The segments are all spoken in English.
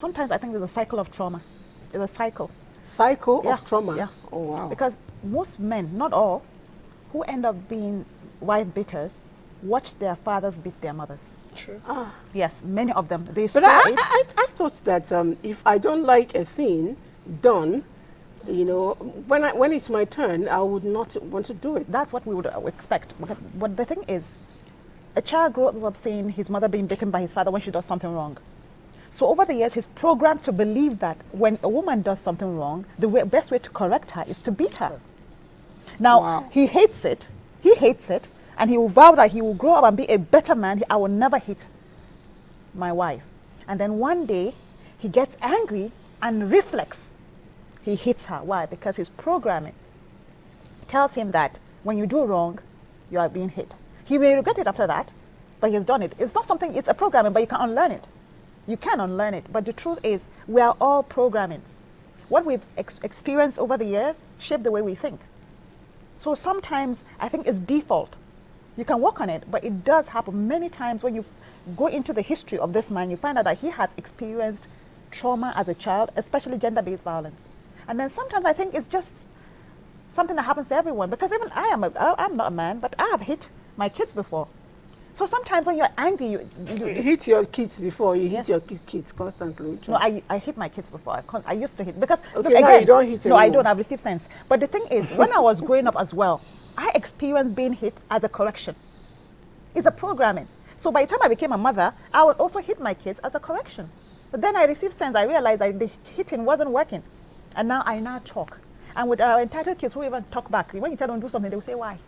Sometimes I think there's a cycle of trauma. It's a cycle. Cycle of trauma? Yeah. Oh, wow. Because most men, not all, who end up being wife beaters, watch their fathers beat their mothers. True. Yes, many of them. They But saw it. I thought that if I don't like a thing done, you know, when it's my turn, I would not want to do it. That's what we would expect. But the thing is, a child grows up seeing his mother being beaten by his father when she does something wrong. So over the years, he's programmed to believe that when a woman does something wrong, the best way to correct her is to beat her. Now, Wow. he hates it. He hates it. And he will vow that he will grow up and be a better man. I will never hit my wife. And then one day, he gets angry and reflex. He hits her. Why? Because his programming tells him that when you do wrong, you are being hit. He may regret it after that, but he's done it. It's not something, it's a programming, but you can unlearn it. You can unlearn it. But the truth is, we are all programmings. What we've experienced over the years shape the way we think. So sometimes I think it's default. You can work on it, but it does happen many times when you go into the history of this man, you find out that he has experienced trauma as a child, especially gender-based violence. And then sometimes I think it's just something that happens to everyone, because even I'm not a man, but I have hit my kids before. So sometimes when you're angry, you hit your kids before. You Yes. hit your kids constantly. No, I hit my kids before. I used to hit because Okay, look, now again, you don't hit No, I anymore. don't. I've received sense. But the thing is, when I was growing up as well, I experienced being hit as a correction. It's a programming. So by the time I became a mother, I would also hit my kids as a correction. But then I received sense. I realized that the hitting wasn't working, and now I talk. And with our entitled kids who even talk back, when you tell them to do something, they will say why.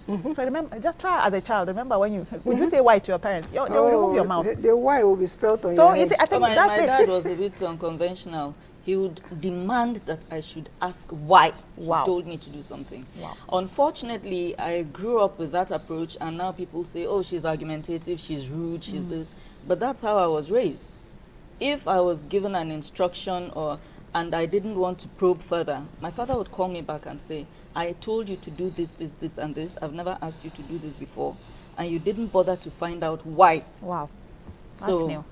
So remember, just try as a child. Remember when you would you say why to your parents? They will remove your mouth. The why will be spelled on So your head. I think my that's it. dad was a bit unconventional. He would demand that I should ask why Wow. he told me to do something. Wow. Unfortunately, I grew up with that approach, and now people say, oh, she's argumentative, she's rude, she's this. But that's how I was raised. If I was given an instruction and I didn't want to probe further, my father would call me back and say, I told you to do this, this, this, and this. I've never asked you to do this before. And you didn't bother to find out why. Wow, that's So new.